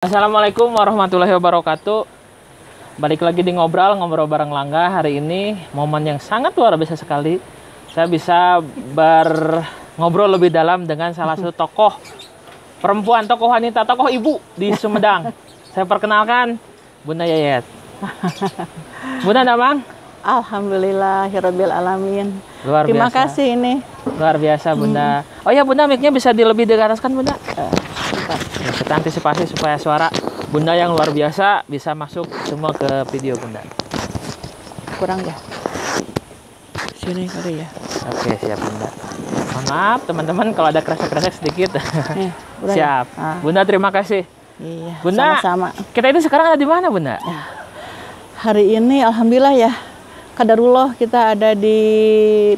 Assalamualaikum warahmatullahi wabarakatuh. Balik lagi di ngobrol bareng Langga. Hari ini momen yang sangat luar biasa sekali. Saya bisa ngobrol lebih dalam dengan salah satu tokoh perempuan, tokoh wanita, tokoh ibu di Sumedang. Saya perkenalkan Bunda Yayet. Bunda Damang. Alhamdulillahirabbil alamin. Luar biasa. Terima kasih ini. Luar biasa Bunda. Oh ya Bunda, mic-nya bisa lebih dekat Bunda. Ya, kita antisipasi supaya suara Bunda yang luar biasa bisa masuk semua ke video Bunda. Kurang ya? Sini kali ya. Oke, siap Bunda. Mohon maaf teman-teman kalau ada kresek-kresek sedikit. Siap. Ya? Bunda terima kasih. Iya, Bunda, sama-sama. kita ini sekarang ada di mana Bunda? Ya. Hari ini alhamdulillah ya. Qadarullah kita ada di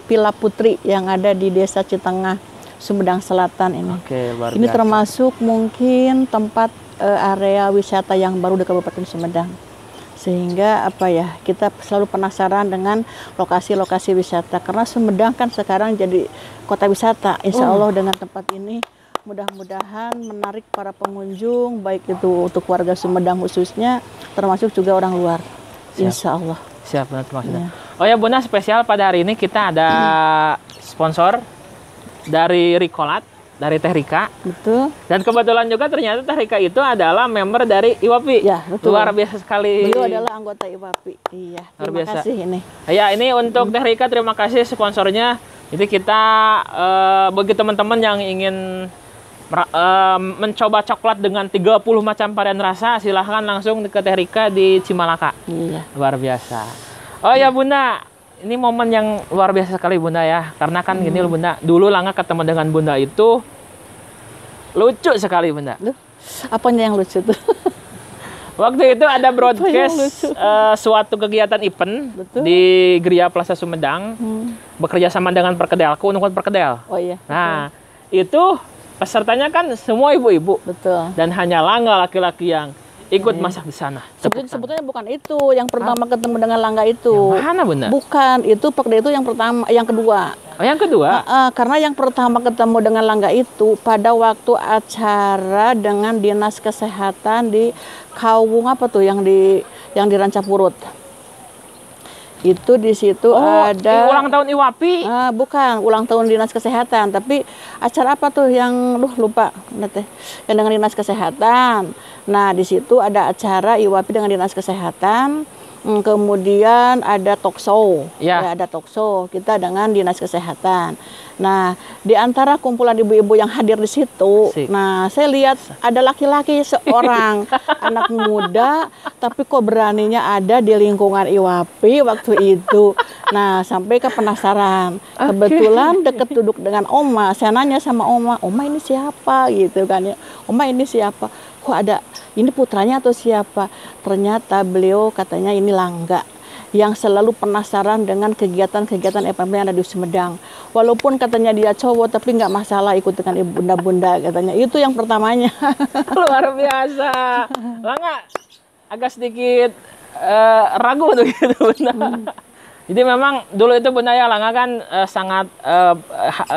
Pila Putri yang ada di Desa Citengah, Sumedang Selatan ini. Oke, luar ini biasa. termasuk mungkin tempat area wisata yang baru di Kabupaten Sumedang. Sehingga kita selalu penasaran dengan lokasi-lokasi wisata karena Sumedang kan sekarang jadi kota wisata. Insya Allah dengan tempat ini mudah-mudahan menarik para pengunjung, baik itu untuk warga Sumedang khususnya, termasuk juga orang luar. Insya Allah. Siap Bunda, terima kasih. Ya. Oh ya Bunda, spesial pada hari ini kita ada sponsor dari Rikolat, dari Teh Rika. Betul. Dan kebetulan juga ternyata Teh Rika itu adalah member dari IWAPI. Ya, betul. Luar biasa sekali. Beliau adalah anggota IWAPI. Iya, terima kasih ini. Ya, ini untuk Teh Rika, terima kasih sponsornya. Jadi kita bagi teman-teman yang ingin mencoba coklat dengan 30 macam varian rasa, silahkan langsung ke Teh Rika di Cimalaka. Iya. Luar biasa. Oh ya Bunda, ini momen yang luar biasa sekali Bunda ya. Karena kan gini loh Bunda, dulu Langga ketemu dengan Bunda itu lucu sekali Bunda. Loh, apanya yang lucu tuh? Waktu itu ada broadcast suatu kegiatan event. Betul. Di Gria Plaza Sumedang, bekerja sama dengan Perkedelku, Unukun Perkedel. Oh iya. Nah, itu pesertanya kan semua ibu-ibu. Betul. Dan hanya Langga laki-laki yang ikut masak di sana. Sebetulnya bukan itu yang pertama ketemu dengan Langga itu. Yang mana Bunda? Bukan, itu Perkedel itu yang pertama, yang kedua. Oh, yang kedua? Karena yang pertama ketemu dengan Langga itu pada waktu acara dengan Dinas Kesehatan di Kaung yang di Rancapurut. Itu di situ ada ulang tahun IWAPI. Bukan ulang tahun Dinas Kesehatan, tapi acara apa tuh yang lupa yang dengan Dinas Kesehatan. Nah, di situ ada acara IWAPI dengan Dinas Kesehatan. Kemudian ada talk show, ya, ada talk show kita dengan Dinas Kesehatan. Nah, di antara kumpulan ibu-ibu yang hadir di situ, nah saya lihat ada laki-laki seorang anak muda, tapi kok beraninya ada di lingkungan IWAPI waktu itu. Nah, sampai ke penasaran. Kebetulan deket duduk dengan Oma, saya nanya sama Oma ini siapa gitu kan ya? Oma ini siapa? Kok ada ini putranya atau siapa? Ternyata beliau katanya ini Langga yang selalu penasaran dengan kegiatan-kegiatan FMP yang ada di Sumedang. Walaupun katanya dia cowok, tapi nggak masalah ikut dengan ibu bunda-bunda katanya. Itu yang pertamanya. Luar biasa. Langga agak sedikit ragu tuh gitu Bunda. Jadi memang dulu itu Bunda ya, Langga kan sangat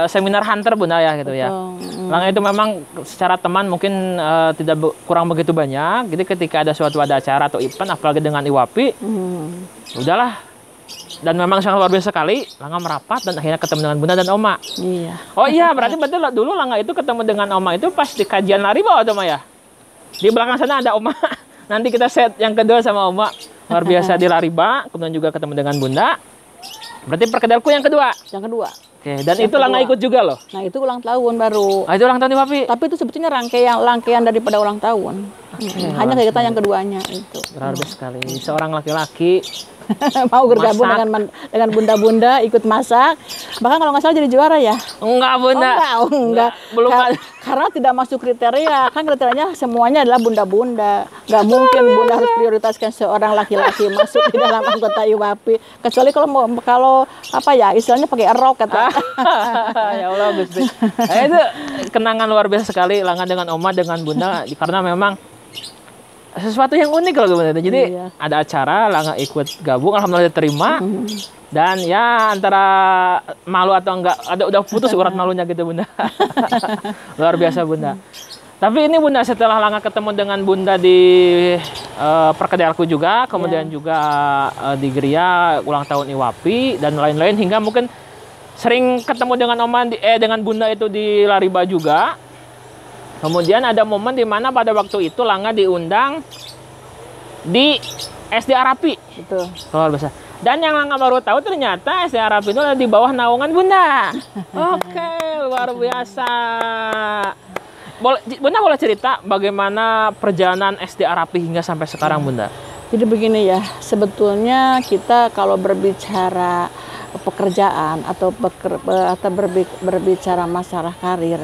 seminar hunter Bunda ya gitu ya. Langga itu memang secara teman mungkin kurang begitu banyak. Jadi ketika ada suatu acara atau event, apalagi dengan IWAPI, udahlah. Dan memang sangat luar biasa sekali. Langga merapat dan akhirnya ketemu dengan Bunda dan Oma. Iya. Oh iya, berarti betul dulu Langga itu ketemu dengan Oma itu pas di kajian lari bawah Oma ya. Di belakang sana ada Oma. Nanti kita set yang kedua sama Oma. Luar biasa di Lariba, kemudian juga ketemu dengan Bunda. Berarti Perkedelku yang kedua. Yang kedua. Oke, dan itu Langga ikut juga loh. Nah, itu ulang tahun baru. Itu ulang tahun IWAPI. Tapi itu sebetulnya rangkaian daripada ulang tahun. Hanya kegiatan yang keduanya itu. Luar biasa sekali. Seorang laki-laki mau bergabung dengan bunda-bunda ikut masak. Bahkan kalau nggak salah jadi juara ya. Enggak Bunda. Enggak. Belum karena tidak masuk kriteria. Kan kriterianya semuanya adalah bunda-bunda. Nggak mungkin Bunda harus prioritaskan seorang laki-laki masuk di dalam anggota IWAPI. Kecuali kalau istilahnya pakai rok atau ya Allah Gusti. Itu kenangan luar biasa sekali Langga dengan Oma dengan Bunda karena memang sesuatu yang unik loh Bunda. Jadi ada acara Langga ikut gabung, alhamdulillah diterima. Dan ya antara malu atau enggak, udah putus urat malunya gitu Bunda. Luar biasa Bunda. Tapi ini Bunda setelah Langga ketemu dengan Bunda di Perkedelku juga, kemudian juga di Geria ulang tahun Iwapi dan lain-lain hingga mungkin sering ketemu dengan dengan Bunda itu di Lariba juga. Kemudian ada momen di mana pada waktu itu Langga diundang di SD Arapi. Betul. Luar biasa. Dan yang Langga baru tahu ternyata SD Arapi itu ada di bawah naungan Bunda. Oke, luar biasa. Bunda boleh cerita bagaimana perjalanan SD Arapi hingga sampai sekarang, Bunda? Jadi begini ya, sebetulnya kita kalau berbicara pekerjaan atau berbicara masalah karir,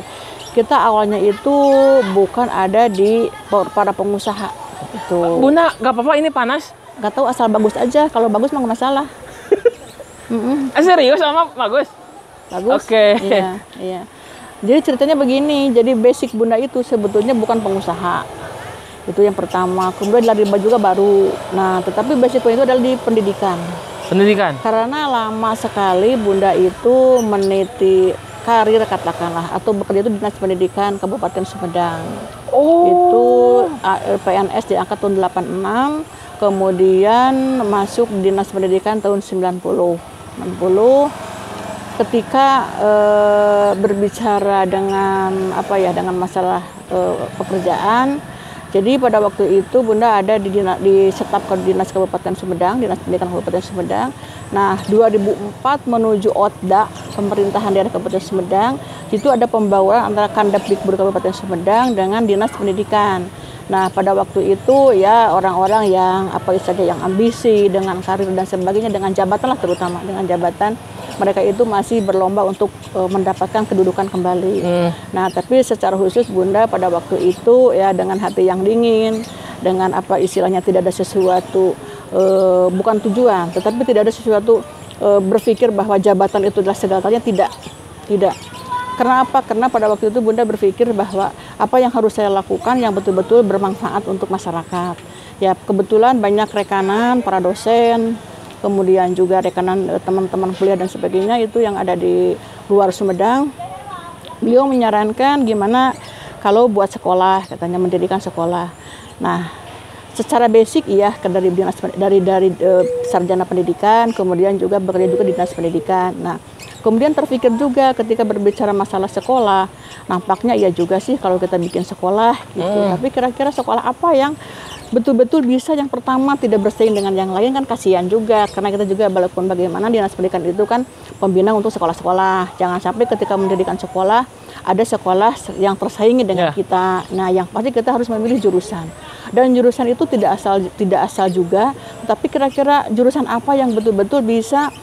kita awalnya itu bukan ada di para pengusaha. Itu. Bunda, nggak apa-apa ini panas? Nggak tahu, asal bagus aja. Kalau bagus mah nggak masalah. Serius sama bagus? Bagus. Oke. Iya, iya. Jadi ceritanya begini, jadi basic Bunda itu sebetulnya bukan pengusaha. Itu yang pertama. Kemudian Lariba juga baru. Nah, tetapi basic Bunda itu adalah di pendidikan. Pendidikan? Karena lama sekali Bunda itu meniti karir katakanlah, atau bekerja itu Dinas Pendidikan Kabupaten Sumedang. Oh. Itu PNS diangkat tahun 86, kemudian masuk Dinas Pendidikan tahun 90. Ketika berbicara dengan dengan masalah pekerjaan, jadi pada waktu itu Bunda ada di staf Dinas Kabupaten Sumedang, Dinas Pendidikan Kabupaten Sumedang. Nah, 2004 menuju OTDA, pemerintahan daerah Kabupaten Sumedang, itu ada pembawaan antara Kandapdikbud Kabupaten Sumedang dengan Dinas Pendidikan. Nah, pada waktu itu ya orang-orang yang yang ambisi dengan karir dan sebagainya, dengan jabatan lah, terutama dengan jabatan, mereka itu masih berlomba untuk mendapatkan kedudukan kembali. Nah, tapi secara khusus Bunda pada waktu itu ya dengan hati yang dingin, dengan istilahnya tidak ada sesuatu, bukan tujuan, tetapi tidak ada sesuatu berpikir bahwa jabatan itu adalah segalanya, tidak. Karena apa? Karena pada waktu itu Bunda berpikir bahwa apa yang harus saya lakukan yang betul-betul bermanfaat untuk masyarakat. Ya, kebetulan banyak rekanan para dosen, kemudian juga rekanan teman-teman kuliah dan sebagainya itu yang ada di luar Sumedang. Beliau menyarankan gimana kalau buat sekolah, katanya mendirikan sekolah. Nah, secara basic iya dari sarjana pendidikan, kemudian juga bekerja juga di Dinas Pendidikan. Nah, kemudian terpikir juga ketika berbicara masalah sekolah, nampaknya iya juga sih kalau kita bikin sekolah gitu. Tapi kira-kira sekolah apa yang betul-betul bisa yang pertama tidak bersaing dengan yang lain, kan kasihan juga, karena kita juga walaupun bagaimana Dinas Pendidikan itu kan pembina untuk sekolah-sekolah. Jangan sampai ketika mendirikan sekolah ada sekolah yang tersaingi dengan kita. Nah, yang pasti kita harus memilih jurusan. Dan jurusan itu tidak asal juga, tapi kira-kira jurusan apa yang betul-betul bisa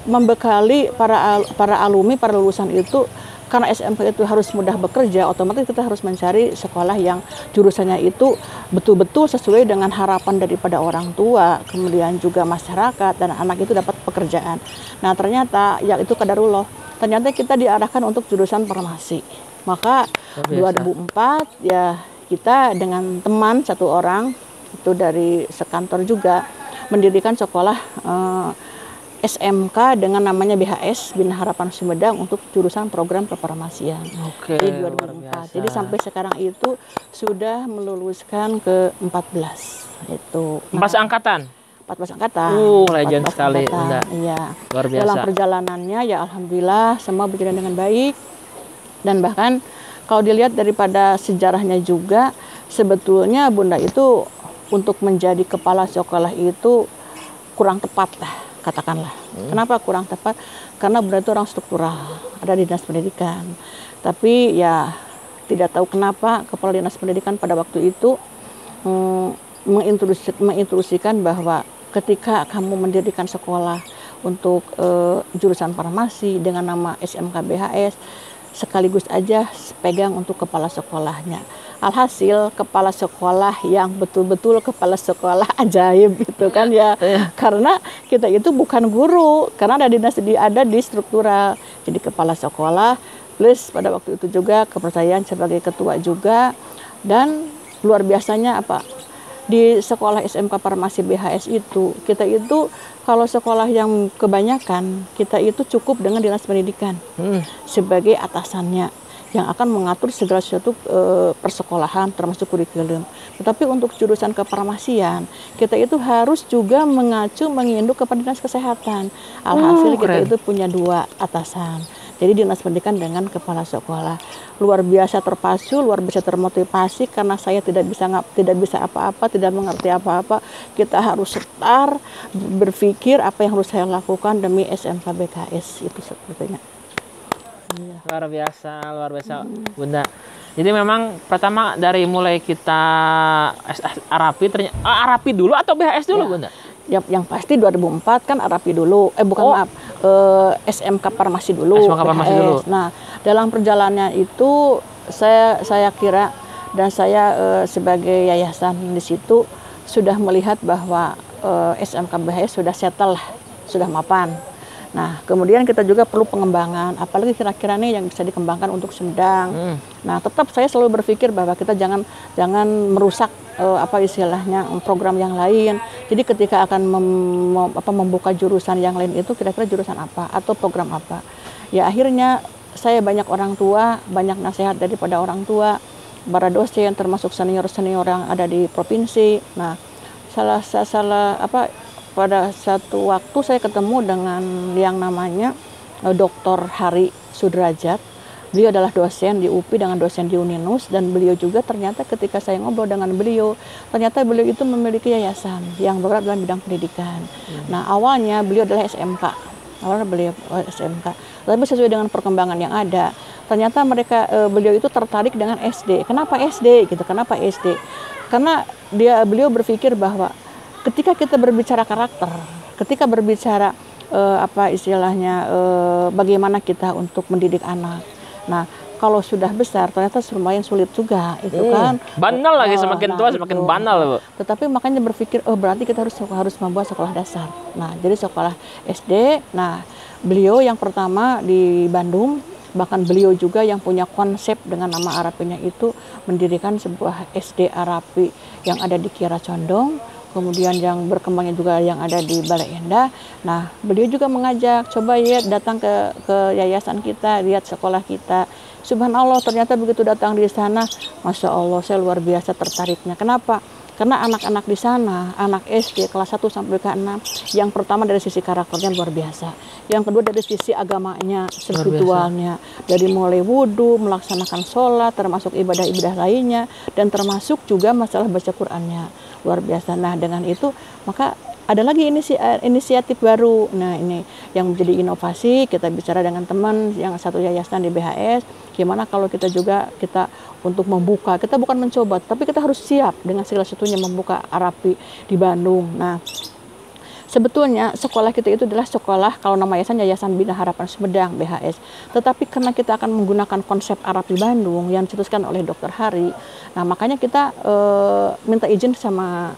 membekali para alumni, para lulusan itu. Karena SMK itu harus mudah bekerja, otomatis kita harus mencari sekolah yang jurusannya itu betul-betul sesuai dengan harapan daripada orang tua, kemudian juga masyarakat, dan anak itu dapat pekerjaan. Nah, ternyata ya itu qadarullah. Ternyata kita diarahkan untuk jurusan farmasi. Maka 2004 ya kita dengan teman satu orang itu dari sekantor juga mendirikan sekolah SMK dengan namanya BHS, Bina Harapan Sumedang, untuk jurusan program kefarmasian. Oke, di 2004. Jadi sampai sekarang itu sudah meluluskan ke 14. Itu 14 angkatan. 14 angkatan. Legend sekali, Bunda. Iya. Luar biasa. Dalam perjalanannya ya alhamdulillah semua berjalan dengan baik. Dan bahkan kalau dilihat daripada sejarahnya juga, sebetulnya Bunda itu untuk menjadi kepala sekolah itu kurang tepat lah, katakanlah. Kenapa kurang tepat? Karena Bunda itu orang struktural, ada di Dinas Pendidikan. Tapi ya tidak tahu kenapa kepala Dinas Pendidikan pada waktu itu menginstruksikan bahwa ketika kamu mendirikan sekolah untuk jurusan farmasi dengan nama SMK BHS, sekaligus aja pegang untuk kepala sekolahnya. Alhasil kepala sekolah yang betul-betul kepala sekolah ajaib gitu kan ya. Karena kita itu bukan guru, karena ada di struktural. Jadi kepala sekolah plus pada waktu itu juga kepercayaan sebagai ketua juga. Dan luar biasanya apa? Di sekolah SMK Farmasi BHS itu, kita itu kalau sekolah yang kebanyakan, kita itu cukup dengan Dinas Pendidikan sebagai atasannya. yang akan mengatur segala sesuatu persekolahan termasuk kurikulum. Tetapi untuk jurusan kefarmasian, kita itu harus juga menginduk kepada dinas kesehatan. Alhasil kita itu punya 2 atasan. Jadi dinas pendidikan dengan kepala sekolah. Luar biasa terpacu, luar biasa termotivasi karena saya tidak bisa apa-apa, tidak mengerti apa-apa. Kita harus setar, berpikir apa yang harus saya lakukan demi SMK BKS itu sebetulnya. Luar biasa Bunda. Jadi memang pertama dari mulai kita Arapi, Arapi dulu atau BHS dulu Bunda? Yang pasti 2004 kan Arapi dulu, SMK Farmasi dulu. SMK Farmasi dulu. Nah, dalam perjalanannya itu saya kira dan saya sebagai yayasan di situ sudah melihat bahwa SMK BHS sudah settle, sudah mapan. Nah, kemudian kita juga perlu pengembangan, apalagi kira-kira nih yang bisa dikembangkan untuk Sumedang. Nah, tetap saya selalu berpikir bahwa kita jangan merusak program yang lain. Jadi ketika akan membuka jurusan yang lain itu kira-kira jurusan apa atau program apa. Ya akhirnya saya banyak orang tua, banyak nasihat daripada orang tua, para dosen termasuk senior-senior yang ada di provinsi. Nah, pada satu waktu saya ketemu dengan yang namanya Dr. Hari Sudrajat. Beliau adalah dosen di UPI dengan dosen di Uninus, dan beliau juga ternyata ketika saya ngobrol dengan beliau, ternyata beliau itu memiliki yayasan yang bergerak dalam bidang pendidikan. Nah, awalnya beliau adalah SMK. Tapi sesuai dengan perkembangan yang ada, ternyata beliau itu tertarik dengan SD. Kenapa SD gitu? Kenapa SD? Karena beliau berpikir bahwa ketika kita berbicara karakter, ketika berbicara bagaimana kita untuk mendidik anak. Nah, kalau sudah besar ternyata lumayan sulit juga itu kan. Banal lagi, semakin tua semakin banal, Bu. Tetapi makanya berpikir berarti kita harus membuat sekolah dasar. Nah, jadi sekolah SD. Nah, beliau yang pertama di Bandung, bahkan beliau juga yang punya konsep dengan nama Arapinya itu mendirikan sebuah SD Arapi yang ada di Kiara Condong. Kemudian yang berkembangnya juga yang ada di Balai Endah. Nah, beliau juga mengajak, coba ya datang ke yayasan kita, lihat sekolah kita. Subhanallah, ternyata begitu datang di sana, Masya Allah, saya luar biasa tertariknya. Kenapa? Karena anak-anak di sana, anak SD kelas 1 sampai ke 6, yang pertama dari sisi karakternya luar biasa. Yang kedua dari sisi agamanya, spiritualnya. Dari mulai wudhu, melaksanakan sholat, termasuk ibadah-ibadah lainnya, dan termasuk juga masalah baca Qur'annya. Luar biasa. Nah, dengan itu maka ada lagi inisiatif baru. Nah, ini yang menjadi inovasi, kita bicara dengan teman yang satu yayasan di BHS, gimana kalau kita untuk membuka, kita bukan mencoba, tapi kita harus siap dengan segala sesuatunya membuka Arapi di Bandung. Nah, sebetulnya sekolah kita itu adalah sekolah, kalau nama Yayasan Bina Harapan Sumedang BHS. Tetapi karena kita akan menggunakan konsep Arapi Bandung yang dicetuskan oleh Dr. Hari, nah makanya kita minta izin sama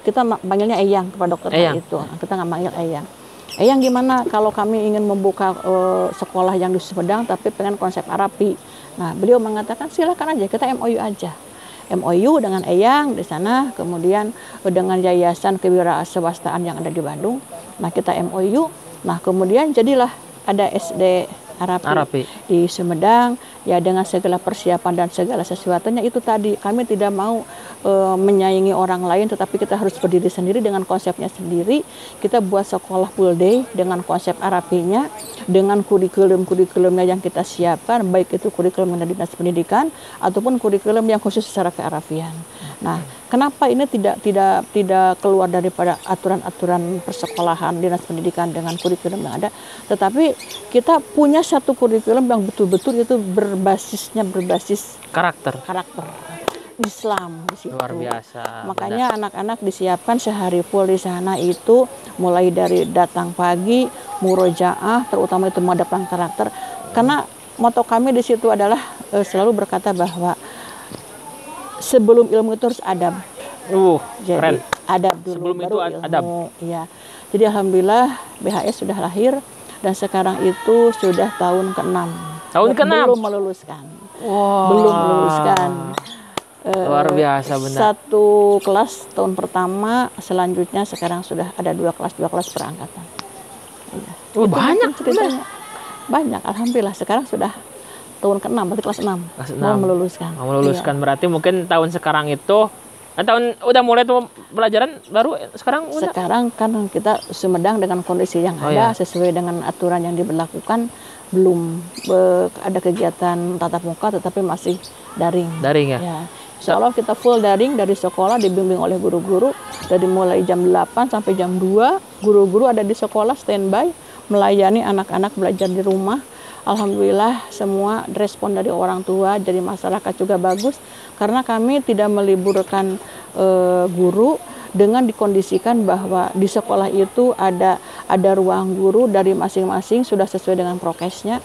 kita panggilnya Eyang kepada Dr. Hari itu. Kita nggak manggil Eyang. Eyang gimana kalau kami ingin membuka sekolah yang di Sumedang tapi pengen konsep Arapi. Nah, beliau mengatakan silakan aja, kita MOU aja. MOU dengan Eyang di sana, kemudian dengan Yayasan Kewirausahaan yang ada di Bandung. Nah, kita MOU. Nah, kemudian jadilah ada SD Arapi di Sumedang, ya dengan segala persiapan dan segala sesuatunya. Itu tadi kami tidak mau menyaingi orang lain, tetapi kita harus berdiri sendiri dengan konsepnya sendiri. Kita buat sekolah full day dengan konsep Arapinya, dengan kurikulum-kurikulumnya yang kita siapkan, baik itu kurikulum dari dinas pendidikan ataupun kurikulum yang khusus secara kearapian. Nah, kenapa ini tidak keluar daripada aturan-aturan persekolahan dinas pendidikan dengan kurikulum yang ada, tetapi kita punya satu kurikulum yang betul-betul itu berbasis karakter Islam di situ. Luar biasa. Makanya anak-anak disiapkan sehari full di sana itu, mulai dari datang pagi, murojaah, terutama itu menghadapkan karakter. Karena moto kami di situ adalah selalu berkata bahwa sebelum ilmu itu harus adab. Jadi keren. Adab dulu, sebelum baru itu ilmu. adab. Ya. Jadi alhamdulillah BHS sudah lahir dan sekarang itu sudah tahun ke-6. Tahun ke-6. Belum meluluskan. Wow. Belum meluluskan. Luar biasa benar. Satu kelas tahun pertama, selanjutnya sekarang sudah ada 2 kelas perangkatan. Ya. Banyak ceritanya. Banyak, alhamdulillah sekarang sudah tahun ke-6, berarti kelas 6. Kelas Mau 6. meluluskan. Mau meluluskan Iya. berarti mungkin tahun sekarang itu tahun udah mulai tuh pelajaran baru sekarang udah. Sekarang kan kita Sumedang dengan kondisi yang Oh, ada ya. sesuai dengan aturan yang diberlakukan, belum ada kegiatan tatap muka tetapi masih daring. Daring ya. Ya. Insya Allah kita full daring dari sekolah, dibimbing oleh guru-guru dari mulai jam 8 sampai jam 2. Guru-guru ada di sekolah standby melayani anak-anak belajar di rumah. Alhamdulillah semua respon dari orang tua, dari masyarakat juga bagus karena kami tidak meliburkan guru dengan dikondisikan bahwa di sekolah itu ada ruang guru dari masing-masing sudah sesuai dengan prokesnya.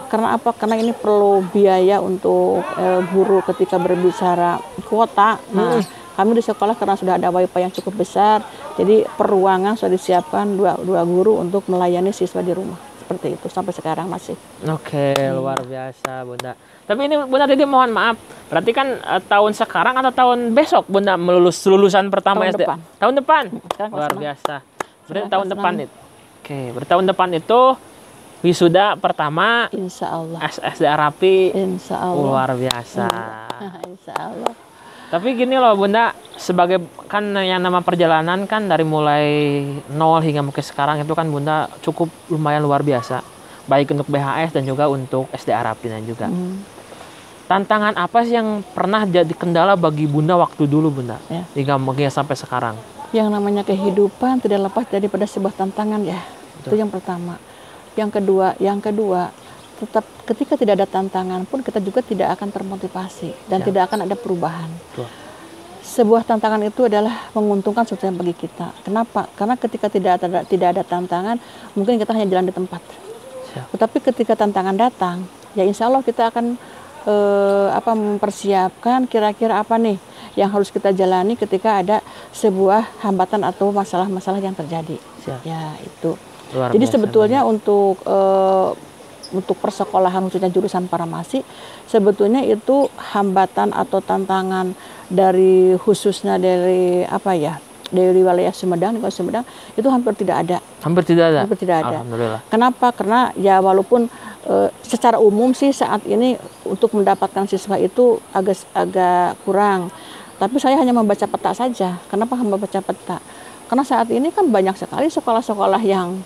Karena apa? Karena ini perlu biaya untuk guru ketika berbicara kuota. Nah, kami di sekolah karena sudah ada wifi yang cukup besar, jadi per ruangan sudah disiapkan dua guru untuk melayani siswa di rumah. Seperti itu sampai sekarang masih. Oke, luar biasa Bunda. Tapi ini Bunda tadi mohon maaf, berarti kan tahun sekarang atau tahun besok Bunda lulusan pertama Tahun SD? depan. Tahun depan. Sekarang kelas Luar 6. biasa. Berarti Sekarang tahun kelas depan 6. itu. Oke, berarti tahun depan itu wisuda pertama Insya Allah. SD Arapi. Insya Allah. Luar biasa. Insya Allah. Tapi gini loh Bunda, sebagai kan yang nama perjalanan kan dari mulai nol hingga mungkin sekarang itu kan Bunda cukup lumayan luar biasa. Baik untuk BHS dan juga untuk SD Arapina juga. Tantangan apa sih yang pernah jadi kendala bagi Bunda waktu dulu Bunda? Ya. Hingga mungkin sampai sekarang. Yang namanya kehidupan tidak lepas daripada sebuah tantangan ya. Itu yang pertama. Yang kedua, tetap ketika tidak ada tantangan pun kita juga tidak akan termotivasi dan tidak akan ada perubahan. Betul. Sebuah tantangan itu adalah menguntungkan sesuatu yang bagi kita. Kenapa? Karena ketika tidak ada tantangan, mungkin kita hanya jalan di tempat. Siap. Tetapi ketika tantangan datang, ya insya Allah kita akan mempersiapkan kira-kira apa nih yang harus kita jalani ketika ada sebuah hambatan atau masalah-masalah yang terjadi. Siap. Ya itu. Luar Jadi biasa, sebetulnya untuk persekolahan khususnya jurusan farmasi, sebetulnya itu hambatan atau tantangan dari khususnya dari dari wilayah Sumedang, di Sumedang itu hampir tidak ada. Hampir tidak ada. Hampir tidak ada. Alhamdulillah. Kenapa? Karena ya walaupun secara umum sih saat ini untuk mendapatkan siswa itu agak kurang. Tapi saya hanya membaca peta saja. Kenapa membaca peta? Karena saat ini kan banyak sekali sekolah-sekolah yang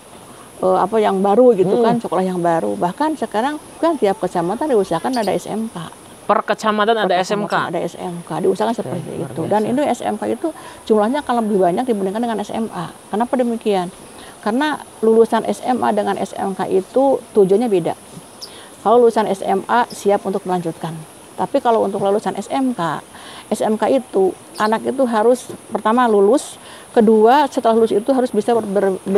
yang baru gitu kan, sekolah yang baru. Bahkan sekarang kan tiap kecamatan diusahakan ada SMK. Per kecamatan ada SMK. Ada SMK, diusahakan seperti luar itu. biasa. Dan itu SMK itu jumlahnya akan lebih banyak dibandingkan dengan SMA. Kenapa demikian? Karena lulusan SMA dengan SMK itu tujuannya beda. Kalau lulusan SMA siap untuk melanjutkan. Tapi kalau untuk lulusan SMK itu anak itu harus pertama lulus, kedua setelah lulus itu harus bisa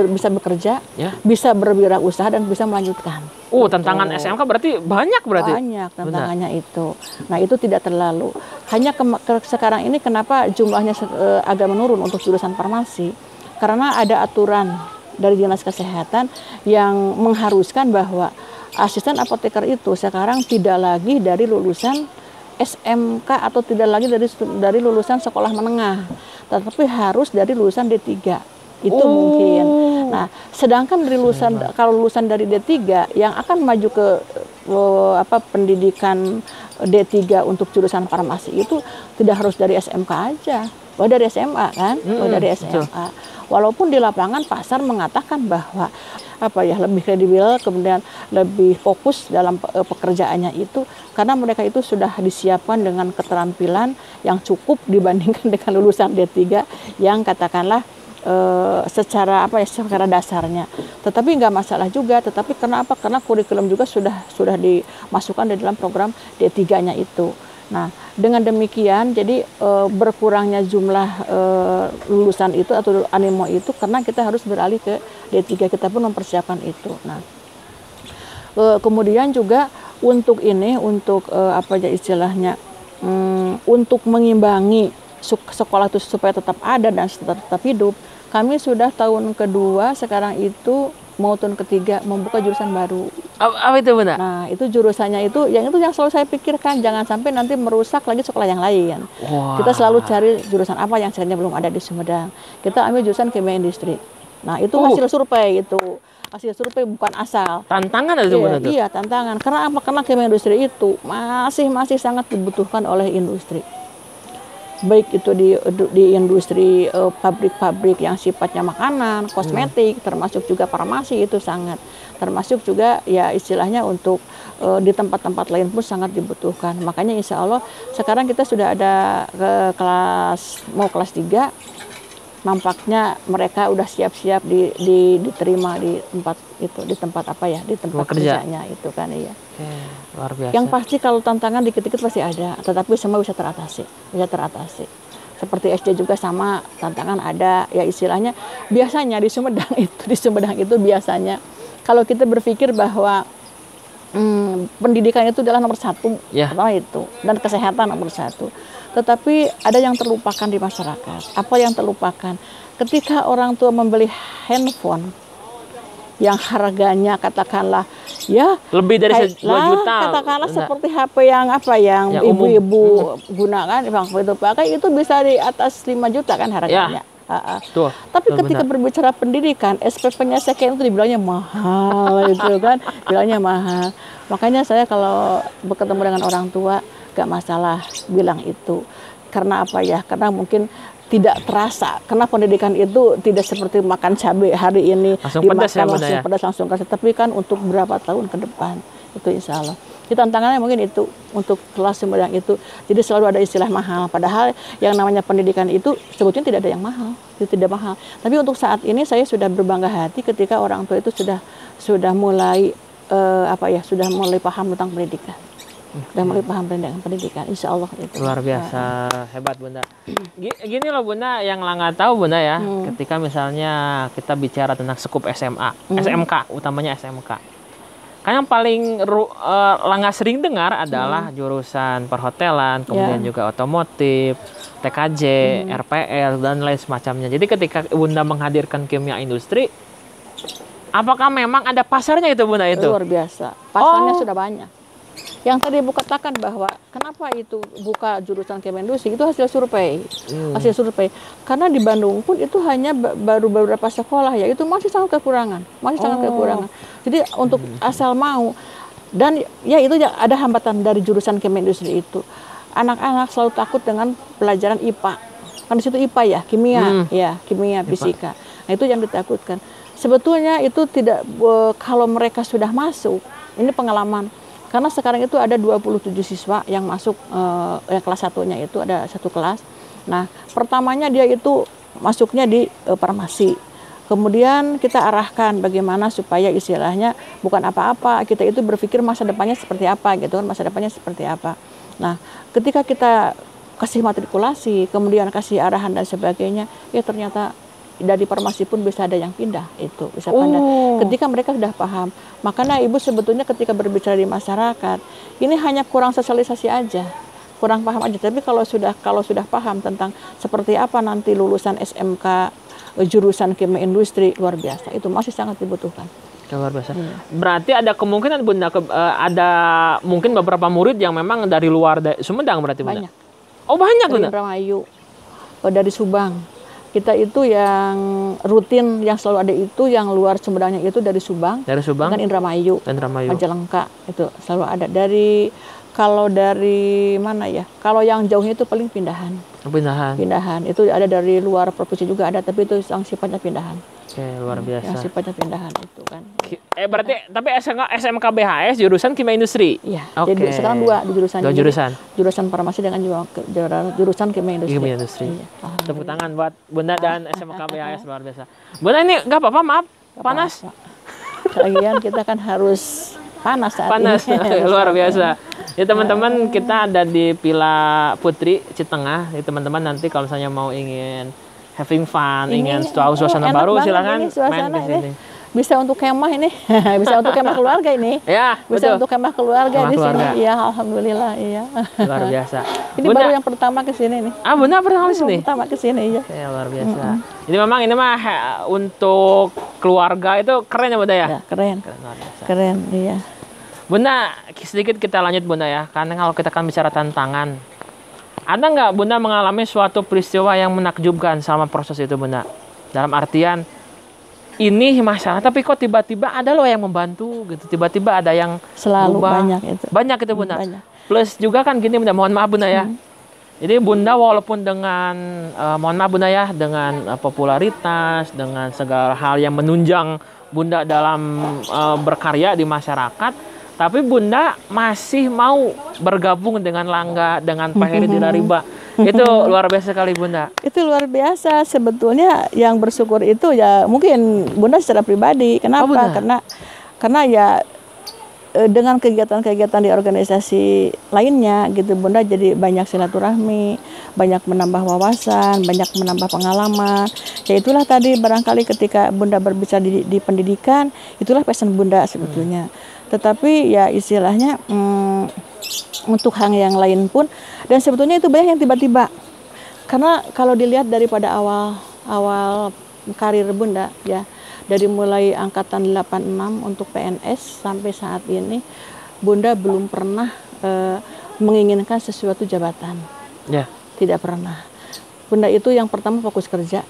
bisa bekerja, Ya. bisa berwirausaha dan bisa melanjutkan. Tantangan SMK berarti banyak berarti. Banyak tantangannya itu. Nah itu tidak terlalu. Hanya sekarang ini kenapa jumlahnya agak menurun untuk jurusan farmasi? Karena ada aturan dari Dinas Kesehatan yang mengharuskan bahwa asisten apoteker itu sekarang tidak lagi dari lulusan SMK atau tidak lagi dari lulusan sekolah menengah, tetapi harus dari lulusan D3. Itu mungkin. Nah, sedangkan dari kalau lulusan dari D3 yang akan maju ke pendidikan D3 untuk jurusan farmasi itu tidak harus dari SMK aja. Dari SMA kan? Dari SMA. Walaupun di lapangan pasar mengatakan bahwa lebih kredibel, kemudian lebih fokus dalam pekerjaannya itu karena mereka itu sudah disiapkan dengan keterampilan yang cukup dibandingkan dengan lulusan D3 yang katakanlah secara dasarnya. Tetapi nggak masalah juga. Tetapi kenapa? Karena kurikulum juga sudah dimasukkan di dalam program D3-nya itu. Nah, dengan demikian jadi berkurangnya jumlah lulusan itu atau animo itu karena kita harus beralih ke D3, kita pun mempersiapkan itu. Nah, kemudian juga untuk untuk mengimbangi sekolah itu supaya tetap ada dan tetap hidup, kami sudah tahun kedua sekarang itu mau tahun ketiga membuka jurusan baru. Apa itu Bunda? Nah, itu jurusannya itu yang selalu saya pikirkan, jangan sampai nanti merusak lagi sekolah yang lain. Wah. Kita selalu cari jurusan apa yang sebenarnya belum ada di Sumedang. Kita ambil jurusan kimia industri. Nah, itu hasil survei itu. hasil survei bukan asal. Tantangan itu Bunda tuh. Iya, tantangan. Karena apa? Karena kimia industri itu masih sangat dibutuhkan oleh industri. Baik itu di industri pabrik-pabrik yang sifatnya makanan, kosmetik, termasuk juga farmasi itu sangat. Termasuk juga ya istilahnya untuk di tempat-tempat lain pun sangat dibutuhkan. Makanya insya Allah sekarang kita sudah ada mau kelas 3. Nampaknya mereka udah siap-siap diterima di tempat itu, di tempat apa ya, di tempat kerjanya itu kan iya. Luar biasa. Yang pasti kalau tantangan dikit-dikit pasti ada, tetapi semua bisa teratasi, Seperti SD juga sama, tantangan ada, ya istilahnya biasanya di Sumedang itu biasanya kalau kita berpikir bahwa pendidikan itu adalah nomor 1, pertama itu, dan kesehatan nomor 1. Tetapi ada yang terlupakan di masyarakat. Apa yang terlupakan? Ketika orang tua membeli handphone yang harganya katakanlah ya lebih dari 2 juta. Katakanlah seperti HP yang ibu-ibu gunakan, waktu itu pakai itu bisa di atas 5 juta kan harganya. Tapi ketika berbicara pendidikan, SPP-nya sekian itu dibilangnya mahal itu kan, bilangnya mahal. Makanya saya kalau bertemu dengan orang tua gak masalah bilang itu. Karena apa ya? Karena mungkin tidak terasa. Karena pendidikan itu tidak seperti makan cabai hari ini langsung dimakan langsung pedas langsung kasih. Tapi kan untuk berapa tahun ke depan itu insya Allah. Jadi tantangannya mungkin itu untuk kelas Sumedang itu. Jadi selalu ada istilah mahal. Padahal yang namanya pendidikan itu sebetulnya tidak ada yang mahal. Itu tidak mahal. Tapi untuk saat ini saya sudah berbangga hati ketika orang tua itu sudah mulai sudah mulai paham tentang pendidikan. Sudah mulai paham tentang pendidikan, insya Allah itu. Luar biasa, hebat Bunda. Gini loh Bunda, yang nggak tahu Bunda ya, ketika misalnya kita bicara tentang skup SMA, SMK, utamanya SMK. Kan yang paling Langga sering dengar adalah jurusan perhotelan, kemudian juga otomotif, TKJ, RPL, dan lain semacamnya. Jadi ketika Bunda menghadirkan kimia industri, apakah memang ada pasarnya itu Bunda itu? Luar biasa, pasarnya sudah banyak. Yang tadi Ibu katakan bahwa kenapa itu buka jurusan kimia industri itu hasil survei. Karena di Bandung pun itu hanya baru beberapa sekolah ya, itu masih sangat kekurangan, Jadi untuk asal mau dan ya itu ada hambatan dari jurusan kimia industri itu. Anak-anak selalu takut dengan pelajaran IPA. Kan di situ IPA ya, kimia, fisika. Nah, itu yang ditakutkan. Sebetulnya itu tidak kalau mereka sudah masuk, ini pengalaman. Karena sekarang itu ada 27 siswa yang masuk kelas 1-nya itu ada 1 kelas. Nah, pertamanya dia itu masuknya di farmasi. Kemudian kita arahkan bagaimana supaya istilahnya bukan apa-apa, kita itu berpikir masa depannya seperti apa gitu kan, Nah, ketika kita kasih matrikulasi, kemudian kasih arahan dan sebagainya, ya ternyata dari farmasi pun bisa ada yang pindah itu bisa pindah ketika mereka sudah paham. Makanya Ibu sebetulnya ketika berbicara di masyarakat ini hanya kurang sosialisasi aja, kurang paham aja. Tapi kalau sudah paham tentang seperti apa nanti lulusan SMK jurusan kimia industri, luar biasa, itu masih sangat dibutuhkan. Luar biasa. Berarti ada kemungkinan Bunda ada mungkin beberapa murid yang memang dari luar Sumedang berarti Bunda? Banyak. Oh banyak Bunda? Dari Indramayu, dari Subang. Kita itu yang rutin yang selalu ada itu yang luar Sumedangnya itu dari Subang dan Indramayu. Majalengka itu selalu ada. Kalau dari mana ya? Kalau yang jauhnya itu paling pindahan. Itu ada dari luar provinsi juga ada, tapi itu yang sifatnya pindahan. Oke, luar biasa. Yang sifatnya pindahan itu kan. Berarti tapi SMK BHS jurusan kimia industri. Iya. Jadi sekarang 2 di jurusan. Jurusan farmasi dengan jurusan kimia industri. Iya. Tepuk tangan buat Bunda dan SMK BHS, luar biasa. Bunda ini nggak apa-apa, maaf. Panas. Lagian kita kan harus panas saat ini. Luar biasa. Ya teman-teman, kita ada di Villa Putri Citengah. Ya teman-teman nanti kalau misalnya mau ingin having fun, ingin suasana baru, silakan main ke sini. Bisa untuk kemah ini, bisa untuk kemah keluarga ini. Ya, bisa untuk kemah keluarga di sini. Iya, alhamdulillah, iya. Luar biasa. Ini Bunda, baru yang pertama ke sini nih. Bunda pertama ke sini? Pertama ke sini, iya. Ya, luar biasa. Jadi memang ini mah untuk keluarga itu keren ya Bunda ya? Ya, keren. Keren, iya. Bunda, sedikit kita lanjut Bunda ya. Karena kalau kita kan bicara tantangan, ada nggak Bunda mengalami suatu peristiwa yang menakjubkan selama proses itu Bunda? Dalam artian ini masalah, tapi kok tiba-tiba ada loh yang membantu gitu, tiba-tiba ada yang Selalu berubah. banyak itu Bunda. banyak. Plus juga kan gini Bunda, mohon maaf Bunda ya. Jadi Bunda walaupun dengan mohon maaf Bunda ya, dengan popularitas, dengan segala hal yang menunjang Bunda dalam berkarya di masyarakat, tapi Bunda masih mau bergabung dengan Langga, dengan Pak Heri Dirariba. Itu luar biasa sekali Bunda. Itu luar biasa. Sebetulnya yang bersyukur itu ya mungkin Bunda secara pribadi. Kenapa? Bunda? Karena ya dengan kegiatan-kegiatan di organisasi lainnya gitu, Bunda jadi banyak silaturahmi, banyak menambah wawasan, banyak menambah pengalaman. Ya itulah tadi barangkali ketika Bunda berbicara di pendidikan, itulah pesan Bunda sebetulnya. Tetapi ya istilahnya untuk hal yang lain pun, dan sebetulnya itu banyak yang tiba-tiba. Karena kalau dilihat daripada awal karir Bunda ya, dari mulai angkatan 86 untuk PNS sampai saat ini, Bunda belum pernah menginginkan sesuatu jabatan. Ya. Tidak pernah. Bunda itu yang pertama fokus kerja.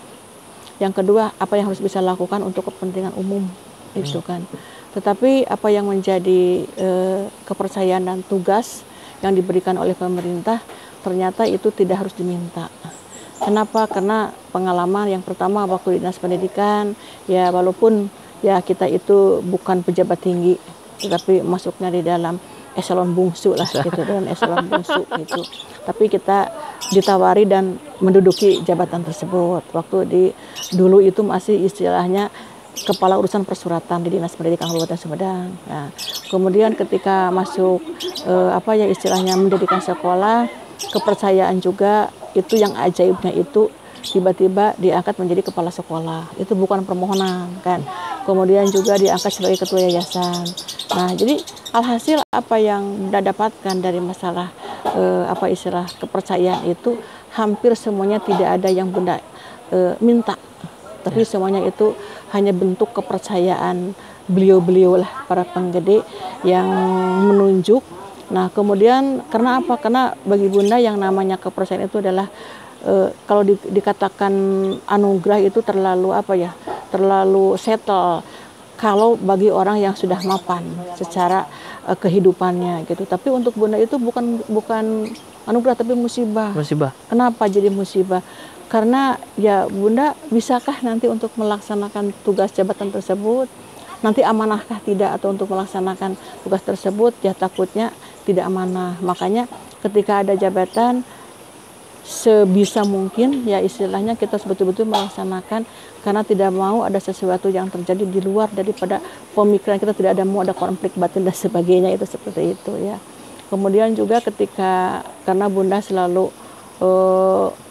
Yang kedua, apa yang harus bisa lakukan untuk kepentingan umum itu kan. Tetapi apa yang menjadi kepercayaan dan tugas yang diberikan oleh pemerintah, ternyata itu tidak harus diminta. Kenapa? Karena pengalaman yang pertama waktu dinas pendidikan, ya walaupun ya kita itu bukan pejabat tinggi, tetapi masuknya di dalam eselon bungsu lah gitu, dalam eselon bungsu gitu. Tapi kita ditawari dan menduduki jabatan tersebut. Waktu dulu itu masih istilahnya kepala urusan persuratan di Dinas Pendidikan Kabupaten Sumedang. Nah, kemudian ketika masuk istilahnya mendirikan sekolah, kepercayaan juga itu yang ajaibnya itu tiba-tiba diangkat menjadi kepala sekolah. Itu bukan permohonan kan. Kemudian juga diangkat sebagai ketua yayasan. Nah, jadi alhasil apa yang Bunda dapatkan dari masalah kepercayaan itu hampir semuanya tidak ada yang Bunda minta. Tapi semuanya itu hanya bentuk kepercayaan beliau-beliau lah, para penggede yang menunjuk. Nah kemudian karena apa? Karena bagi Bunda yang namanya kepercayaan itu adalah kalau dikatakan anugerah itu terlalu settle kalau bagi orang yang sudah mapan secara kehidupannya gitu. Tapi untuk Bunda itu bukan anugerah tapi musibah. Kenapa jadi musibah? Karena ya Bunda bisakah nanti untuk melaksanakan tugas jabatan tersebut, nanti amanahkah tidak atau untuk melaksanakan tugas tersebut, ya takutnya tidak amanah. Makanya ketika ada jabatan sebisa mungkin ya istilahnya kita betul-betul melaksanakan, karena tidak mau ada sesuatu yang terjadi di luar daripada pemikiran kita, tidak ada mau ada konflik batin dan sebagainya, itu seperti itu ya. Kemudian juga karena Bunda selalu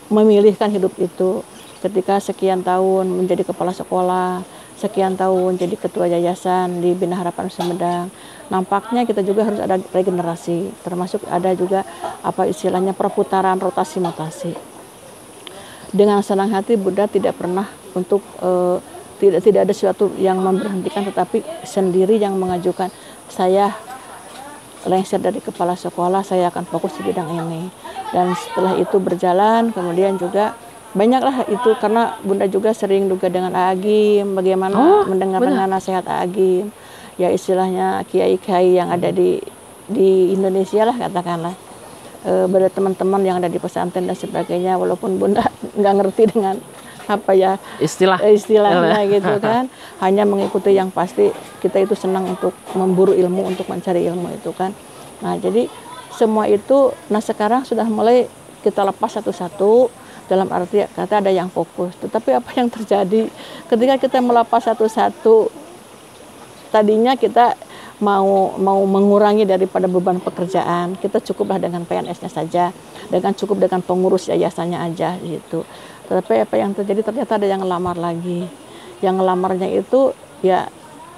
memilihkan hidup itu, ketika sekian tahun menjadi kepala sekolah, sekian tahun jadi ketua yayasan di Bina Harapan Sumedang, nampaknya kita juga harus ada regenerasi, termasuk ada juga istilahnya perputaran rotasi mutasi. Dengan senang hati Bunda tidak pernah untuk tidak ada sesuatu yang memberhentikan, tetapi sendiri yang mengajukan, saya lengser dari kepala sekolah, saya akan fokus di bidang ini. Dan setelah itu berjalan, kemudian juga banyaklah itu, karena Bunda juga sering juga dengan Agim, bagaimana mendengarkan nasihat Agim, ya istilahnya kiai-kiai yang ada di Indonesia lah katakanlah, pada teman-teman yang ada di pesantren dan sebagainya, walaupun Bunda nggak ngerti dengan istilahnya gitu kan, hanya mengikuti yang pasti kita itu senang untuk memburu ilmu, untuk mencari ilmu itu kan. Nah jadi semua itu, nah sekarang sudah mulai kita lepas satu-satu, dalam arti kata ada yang fokus. Tetapi apa yang terjadi ketika kita melepas satu-satu, tadinya kita mau mengurangi daripada beban pekerjaan, kita cukuplah dengan PNS-nya saja, cukup dengan pengurus yayasannya aja gitu. Tetapi apa yang terjadi, ternyata ada yang ngelamar lagi. Yang ngelamarnya itu ya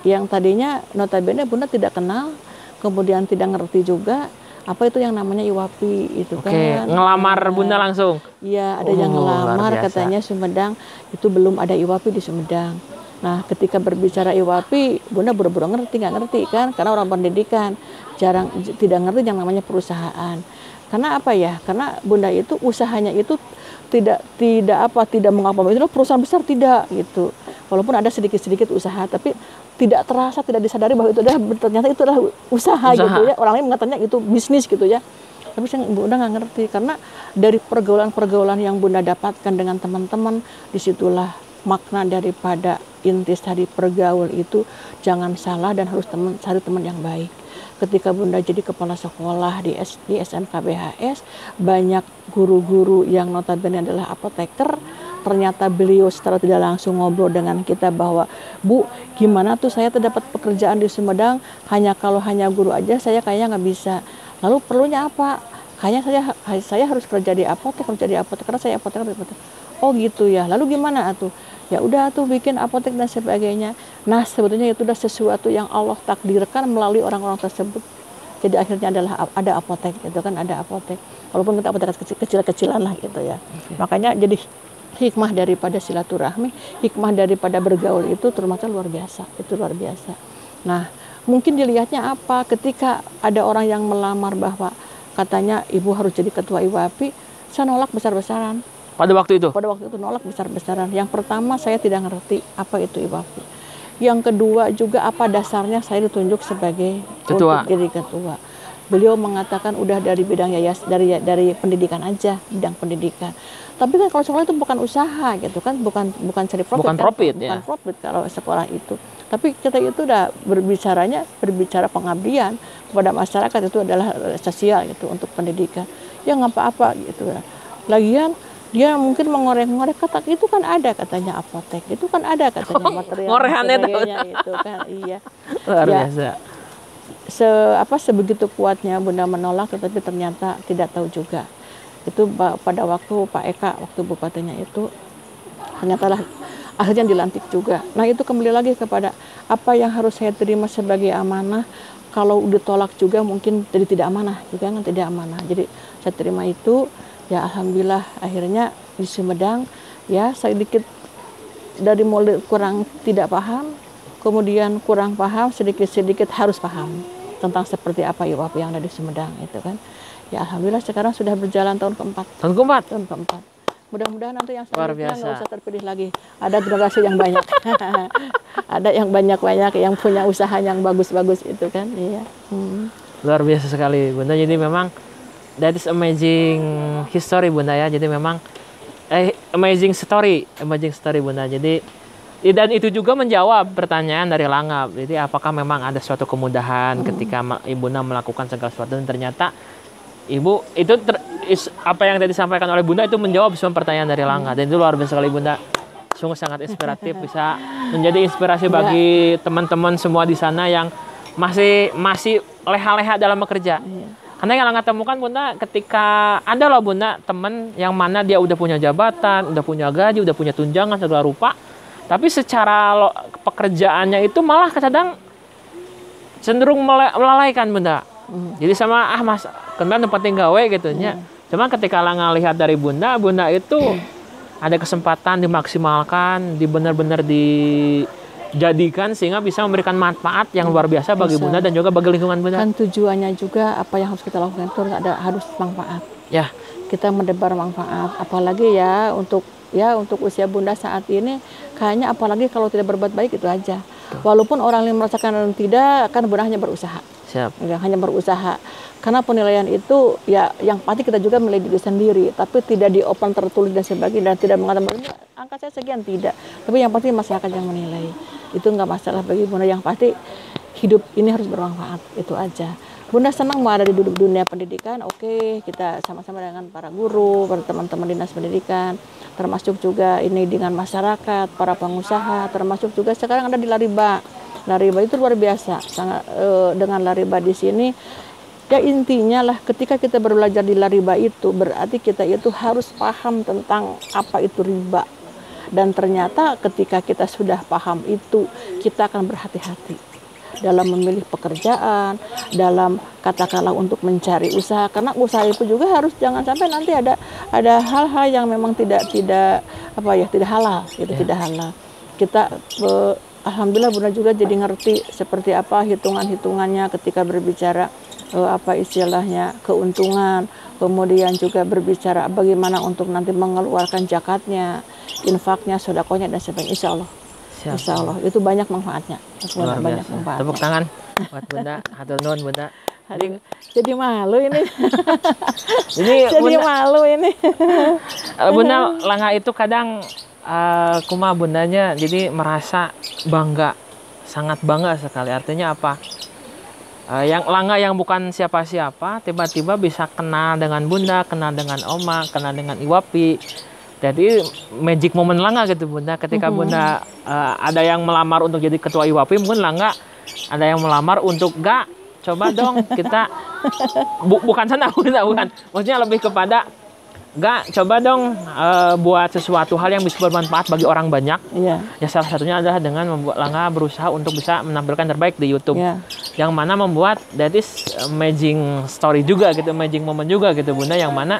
yang tadinya notabene Bunda tidak kenal, kemudian tidak ngerti juga apa itu yang namanya IWAPI itu kan. Ngelamar Bunda langsung? Iya, ada yang ngelamar, katanya Sumedang itu belum ada IWAPI di Sumedang. Nah ketika berbicara IWAPI, Bunda buru-buru nggak ngerti kan, karena orang pendidikan tidak ngerti yang namanya perusahaan. Karena apa ya? Karena Bunda itu usahanya itu tidak mengapa itu perusahaan besar, tidak gitu. walaupun ada sedikit-sedikit usaha, tapi tidak terasa, tidak disadari bahwa itu ternyata itu adalah usaha gitu ya. Orang lain mengatakannya itu bisnis gitu ya. Tapi Bunda nggak ngerti, karena dari pergaulan-pergaulan yang Bunda dapatkan dengan teman-teman, disitulah makna daripada intisari bergaul itu jangan salah dan harus cari teman yang baik. Ketika Bunda jadi kepala sekolah di SMK BHS, banyak guru-guru yang notabene adalah apoteker. Ternyata beliau secara tidak langsung ngobrol dengan kita bahwa, Bu, gimana tuh saya dapat pekerjaan di Sumedang, kalau hanya guru aja saya kayaknya nggak bisa. Lalu perlunya apa? Kayaknya saya harus kerja di apotek karena saya apoteker. Oh gitu ya. Lalu gimana atuh? Ya udah tuh bikin apotek dan sebagainya. Nah, sebetulnya itu udah sesuatu yang Allah takdirkan melalui orang-orang tersebut. Jadi akhirnya ada apotek, gitu kan, ada apotek. Walaupun kita apotek kecil-kecilan lah gitu ya. Makanya jadi hikmah daripada silaturahmi, hikmah daripada bergaul itu termasuk luar biasa. Itu luar biasa. Nah, mungkin dilihatnya apa ketika ada orang yang melamar bahwa katanya ibu harus jadi ketua IWAPI, saya nolak besar-besaran. Pada waktu itu? Pada waktu itu nolak besar-besaran. Yang pertama saya tidak ngerti apa itu IWAPI. Yang kedua juga apa dasarnya saya ditunjuk sebagai ketua. Untuk jadi ketua. Beliau mengatakan udah dari bidang dari pendidikan aja, bidang pendidikan. Tapi kan kalau sekolah itu bukan usaha gitu kan, bukan cari profit. Bukan profit kan? Bukan profit kalau sekolah itu. Tapi kita itu udah berbicara pengabdian kepada masyarakat, itu adalah sosial gitu untuk pendidikan. Ya nggak apa-apa gitu ya. Lagian dia mungkin mengorek-ngorek kata itu kan ada katanya apotek, itu kan ada katanya materialnya itu kan, iya. Luar biasa. Sebegitu kuatnya Bunda menolak, tetapi ternyata tidak tahu juga. Itu pada waktu Pak Eka, waktu bupatinya itu, ternyata lah akhirnya dilantik juga. Nah itu kembali lagi kepada apa yang harus saya terima sebagai amanah. Kalau ditolak juga mungkin jadi tidak amanah, juga kan tidak amanah. Jadi saya terima itu, ya alhamdulillah akhirnya di Sumedang, ya sedikit dari mulai kurang tidak paham, kemudian kurang paham, sedikit-sedikit harus paham tentang seperti apa IWAPI yang ada di Sumedang itu kan. Ya alhamdulillah sekarang sudah berjalan tahun keempat. Tahun keempat? Tahun keempat. Mudah-mudahan nanti yang selanjutnya nggak usah terpilih lagi. Ada generasi yang banyak. Ada yang banyak-banyak yang punya usaha yang bagus-bagus itu kan. Iya. Luar biasa sekali Bunda. Jadi memang that is amazing history Bunda ya. Jadi memang amazing story Bunda. Jadi dan itu juga menjawab pertanyaan dari Langap. Jadi apakah memang ada suatu kemudahan ketika Ibunda melakukan segala sesuatu, dan ternyata Ibu itu apa yang tadi disampaikan oleh Bunda itu menjawab semua pertanyaan dari Langga, dan itu luar biasa sekali Bunda. Sungguh sangat inspiratif, bisa menjadi inspirasi bagi teman-teman semua di sana yang masih leha-leha dalam bekerja. Karena yang Langga temukan Bunda, ketika ada loh Bunda teman yang mana dia udah punya jabatan, udah punya gaji, udah punya tunjangan segala rupa, tapi secara pekerjaannya itu malah kadang cenderung melalaikan Bunda. Jadi sama mas kemudian tempat gawe gitu nya. Cuma ketika Langga lihat dari Bunda itu ada kesempatan dimaksimalkan, benar-benar dijadikan sehingga bisa memberikan manfaat yang luar biasa bagi Bunda dan juga bagi lingkungan Bunda. Kan tujuannya juga apa yang harus kita lakukan itu harus manfaat. Ya. Kita mendebar manfaat, apalagi ya untuk usia Bunda saat ini kayaknya apalagi kalau tidak berbuat baik itu aja. Walaupun orang lain merasakan dan tidak, kan Bunda hanya berusaha. Siap. Ya, hanya berusaha. Karena penilaian itu ya yang pasti kita juga menilai diri sendiri, tapi tidak di open tertulis dan sebagainya, dan tidak mengatakan angka saya sekian, tidak. Tapi yang pasti masyarakat yang menilai. Itu nggak masalah bagi Bunda, yang pasti hidup ini harus bermanfaat, itu aja. Bunda senang mau ada di dunia pendidikan, oke, kita sama-sama dengan para guru, para teman-teman dinas pendidikan, termasuk juga ini dengan masyarakat, para pengusaha, termasuk juga sekarang ada di Lariba. Lariba itu luar biasa, sangat dengan Lariba di sini. Ya intinya lah, ketika kita belajar di Lariba itu berarti kita itu harus paham tentang apa itu riba. Dan ternyata ketika kita sudah paham itu, kita akan berhati-hati dalam memilih pekerjaan, dalam katakanlah untuk mencari usaha, karena usaha itu juga harus jangan sampai nanti ada hal-hal yang memang tidak halal gitu, tidak halal. Kita alhamdulillah Bunda juga jadi ngerti seperti apa hitungannya ketika berbicara keuntungan, kemudian juga berbicara bagaimana untuk nanti mengeluarkan zakatnya, infaknya, sedekahnya dan sebagainya, insya Allah. Siap. Insya Allah itu banyak manfaatnya. Luar Banyak biasa. manfaatnya. Tepuk tangan buat Bunda. Hatur nuhun Bunda. Aduh, jadi malu ini. Ini Jadi Bunda, malu ini. Bunda Langga itu kadang kumaha bundanya jadi merasa bangga, sangat bangga sekali. Artinya apa? Yang Langga yang bukan siapa-siapa tiba-tiba bisa kenal dengan Bunda, kenal dengan Oma, kenal dengan Iwapi. Jadi magic moment Langga gitu Bunda. Ketika Bunda ada yang melamar untuk jadi ketua Iwapi, mungkin Langga ada yang melamar untuk gak coba dong kita bukan sana Bunda, bukan. Maksudnya lebih kepada gak coba dong buat sesuatu hal yang bisa bermanfaat bagi orang banyak. Iya. Ya salah satunya adalah dengan membuat Langga berusaha untuk bisa menampilkan terbaik di YouTube. Iya. Yang mana membuat that is amazing story juga gitu, amazing moment juga gitu Bunda, yang mana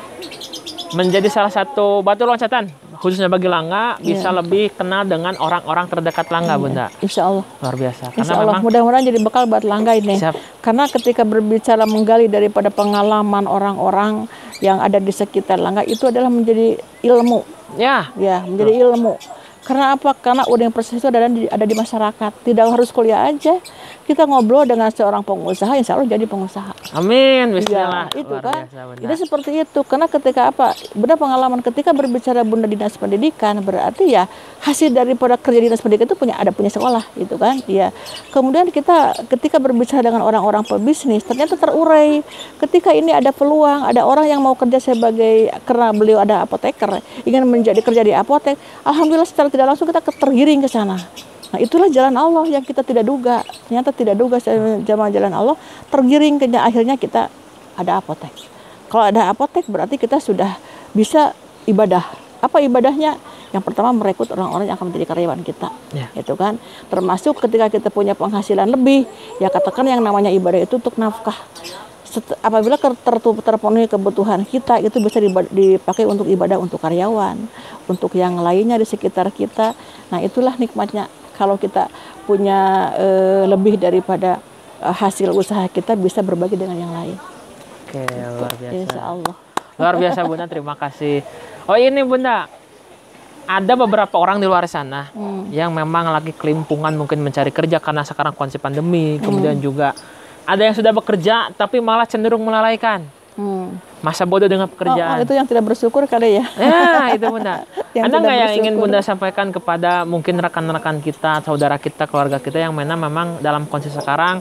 menjadi salah satu batu loncatan khususnya bagi Langga bisa lebih kenal dengan orang-orang terdekat Langga Bunda. Insya Allah. Luar biasa. Insya Allah, mudah-mudahan jadi bekal buat Langga ini. Siap. Karena ketika berbicara menggali daripada pengalaman orang-orang yang ada di sekitar Langga itu adalah menjadi ilmu. Ya. Ya, menjadi ilmu. Karena apa? Karena udah yang proses itu ada di masyarakat. Tidak harus kuliah aja. Kita ngobrol dengan seorang pengusaha, insya Allah jadi pengusaha. Amin. Ya, Bismillah. itu Luar kan. biasa, Bunda. Itu seperti itu. Karena ketika apa? Bunda pengalaman ketika berbicara Bunda dinas pendidikan, berarti ya hasil daripada kerja dinas pendidikan itu punya sekolah, gitu kan? Ya. Kemudian kita ketika berbicara dengan orang-orang pebisnis, ternyata terurai. Ketika ini ada peluang, ada orang yang mau kerja sebagai, karena beliau ada apoteker, ingin menjadi kerja di apotek, alhamdulillah secara tidak langsung kita tergiring ke sana. Nah, itulah jalan Allah yang kita tidak duga. Ternyata tidak duga jalan Allah tergiring ke akhirnya kita ada apotek. Kalau ada apotek berarti kita sudah bisa ibadah. Apa ibadahnya? Yang pertama merekrut orang-orang yang akan menjadi karyawan kita. Ya. Gitu kan. Termasuk ketika kita punya penghasilan lebih, ya katakan yang namanya ibadah itu untuk nafkah. Apabila terpenuhi kebutuhan kita, itu bisa dipakai untuk ibadah untuk karyawan, untuk yang lainnya di sekitar kita. Nah, itulah nikmatnya kalau kita punya lebih daripada hasil usaha kita, bisa berbagi dengan yang lain. Oke, luar biasa. Insya Allah. Luar biasa Bunda, terima kasih. Oh ini Bunda, ada beberapa orang di luar sana yang memang lagi kelimpungan mungkin mencari kerja karena sekarang kondisi pandemi, kemudian juga ada yang sudah bekerja tapi malah cenderung melalaikan. Masa bodoh dengan pekerjaan. Itu yang tidak bersyukur kali ya. Ya, itu Bunda. Yang Ada tidak nggak yang ingin bersyukur. Bunda sampaikan kepada mungkin rekan-rekan kita, saudara kita, keluarga kita yang memang dalam kondisi sekarang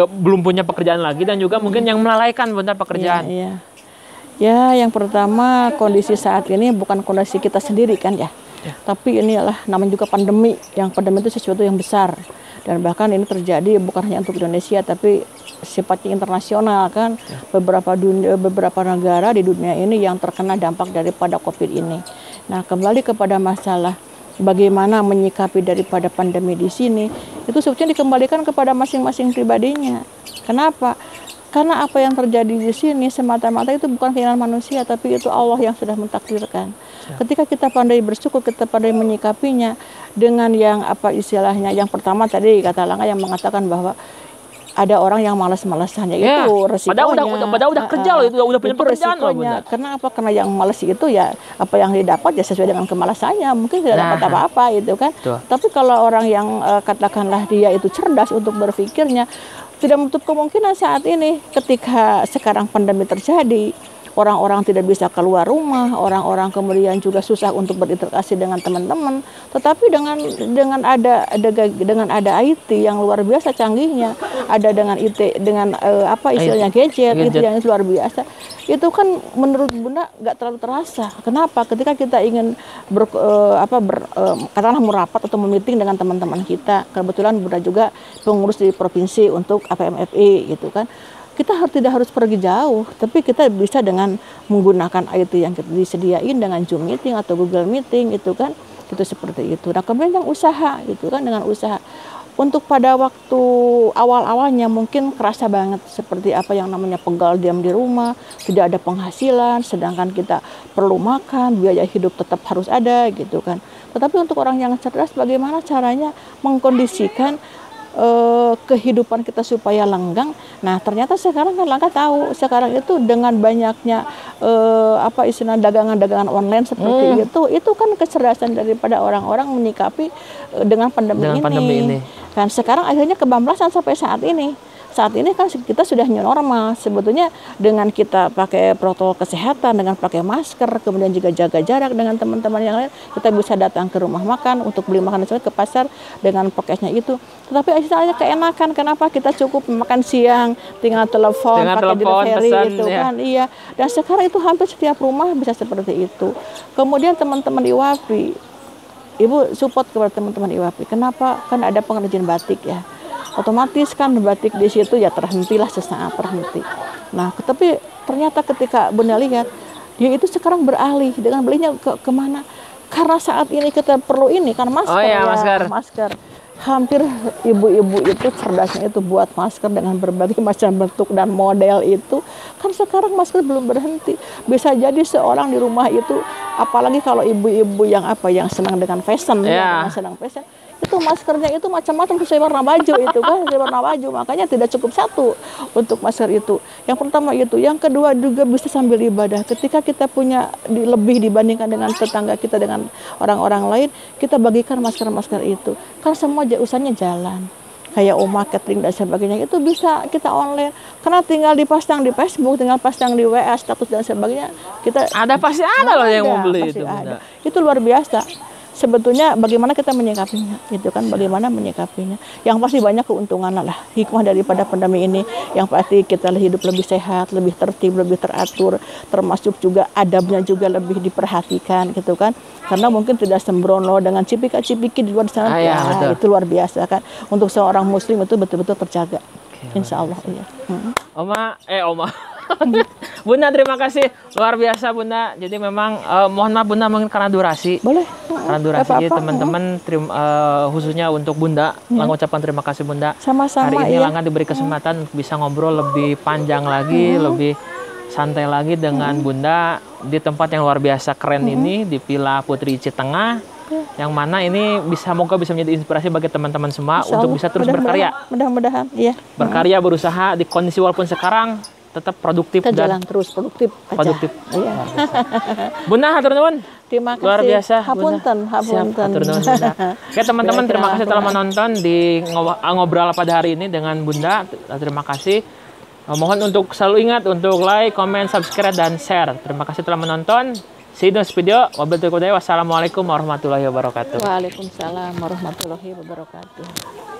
belum punya pekerjaan lagi dan juga mungkin yang melalaikan Bunda pekerjaan. Iya. Ya, yang pertama kondisi saat ini bukan kondisi kita sendiri kan ya. Tapi ini adalah namanya juga pandemi. Yang pandemi itu sesuatu yang besar. Dan bahkan ini terjadi bukan hanya untuk Indonesia tapi sifatnya internasional kan. Beberapa negara di dunia ini yang terkena dampak daripada Covid ini. Nah, kembali kepada masalah bagaimana menyikapi daripada pandemi di sini, itu sebetulnya dikembalikan kepada masing-masing pribadinya. Kenapa? Karena apa yang terjadi di sini semata-mata itu bukan keinginan manusia, tapi itu Allah yang sudah mentakdirkan. Ketika kita pandai bersyukur, kita pandai menyikapinya dengan yang apa istilahnya, yang pertama tadi kata Langga yang mengatakan bahwa ada orang yang malas-malasannya, Ya, itu resikonya. padahal udah kerja loh, itu udah punya Itu pekerjaan loh, resikonya. Bunda. Karena apa? Karena yang malas itu ya apa yang didapat ya sesuai dengan kemalasannya, mungkin tidak dapat Nah. apa-apa itu kan. Betul. Tapi kalau orang yang katakanlah dia itu cerdas untuk berpikirnya, tidak menutup kemungkinan saat ini ketika sekarang pandemi terjadi, orang-orang tidak bisa keluar rumah, orang-orang kemudian juga susah untuk berinteraksi dengan teman-teman. Tetapi dengan ada IT yang luar biasa canggihnya, ada dengan IT dengan apa istilahnya gadget itu yang luar biasa. Itu kan menurut Bunda nggak terlalu terasa. Kenapa? Ketika kita ingin katakanlah merapat atau meeting dengan teman-teman kita, kebetulan Bunda juga pengurus di provinsi untuk APMFI gitu kan. Kita tidak harus pergi jauh, tapi kita bisa dengan menggunakan IT yang kita disediain dengan Zoom Meeting atau Google Meeting itu kan, itu seperti itu. Nah kemudian yang usaha itu kan, dengan usaha untuk pada waktu awal-awalnya mungkin kerasa banget seperti apa yang namanya pegal diam di rumah, tidak ada penghasilan, sedangkan kita perlu makan, biaya hidup tetap harus ada gitu kan. Tetapi untuk orang yang cerdas, bagaimana caranya mengkondisikan kehidupan kita supaya lenggang. Nah, ternyata sekarang kan Langka tahu, sekarang itu dengan banyaknya apa istilah dagangan-dagangan online seperti itu kan kecerdasan daripada orang-orang menyikapi dengan pandemi ini. Kan sekarang akhirnya kebablasan sampai saat ini. Saat ini kan kita sudah new normal. Sebetulnya dengan kita pakai protokol kesehatan, dengan pakai masker, kemudian juga jaga jarak dengan teman-teman yang lain, kita bisa datang ke rumah makan untuk beli makanan ke pasar dengan prokesnya itu. Tetapi akhirnya keenakan, kenapa kita cukup makan siang, tinggal telepon, pakai delivery itu kan, iya. Dan sekarang itu hampir setiap rumah bisa seperti itu. Kemudian teman-teman IWAPI, Ibu support kepada teman-teman IWAPI. Kenapa? Kan ada pengrajin batik ya. Otomatis kan batik di situ ya terhentilah sesaat terhenti. Nah, tapi ternyata ketika Bunda lihat dia itu sekarang beralih dengan belinya kemana? Karena saat ini kita perlu ini kan masker. Oh iya, masker. Hampir ibu-ibu itu cerdasnya itu buat masker dengan berbagai macam bentuk dan model itu. Kan sekarang masker belum berhenti. Bisa jadi seorang di rumah itu, apalagi kalau ibu-ibu yang senang dengan fashion, yang senang fashion, itu maskernya itu macam-macam sesuai warna baju itu kan, sesuai warna baju. Makanya tidak cukup satu untuk masker itu. Yang pertama itu, yang kedua juga bisa sambil ibadah. Ketika kita punya lebih dibandingkan dengan tetangga kita, dengan orang-orang lain, kita bagikan masker-masker itu. Kan semua usahanya jalan. Kayak Oma catering dan sebagainya itu bisa kita online. Karena tinggal dipasang di Facebook, tinggal pasang di WA status dan sebagainya. Kita pasti ada loh yang mau beli itu. Itu luar biasa. Sebetulnya bagaimana kita menyikapinya, gitu kan? Bagaimana menyikapinya? Yang pasti banyak keuntungan lah, hikmah daripada pandemi ini. Yang pasti kita hidup lebih sehat, lebih tertib, lebih teratur, termasuk juga adabnya juga lebih diperhatikan, gitu kan? Karena mungkin tidak sembrono dengan cipika-cipiki di luar sana, itu luar biasa kan? Untuk seorang Muslim itu betul-betul terjaga, insya Allah. Iya. Oma. Bunda, terima kasih luar biasa Bunda. Jadi memang mohon maaf Bunda mungkin karena durasi. Boleh. Karena durasi teman-teman khususnya untuk Bunda, Langga ucapkan terima kasih Bunda. Sama-sama. Hari ini Langga diberi kesempatan untuk bisa ngobrol lebih panjang lagi, lebih santai lagi dengan Bunda di tempat yang luar biasa keren ini di Villa Putri Citengah. Yang mana ini moga bisa menjadi inspirasi bagi teman-teman semua untuk bisa terus berkarya. Mudah-mudahan, iya. Berkarya, berusaha di kondisi walaupun sekarang tetap produktif kita jalan terus produktif aja. Produktif. Iya. Bunda, hatur nuhun. Terima kasih. Luar biasa. Hapunten. Hatur nuhun Bunda. Oke teman-teman, terima kasih telah menonton di ngobrol pada hari ini dengan Bunda. Terima kasih. Mohon untuk selalu ingat untuk like, comment, subscribe dan share. Terima kasih telah menonton. See you next video. Wassalamualaikum warahmatullahi wabarakatuh. Waalaikumsalam warahmatullahi wabarakatuh.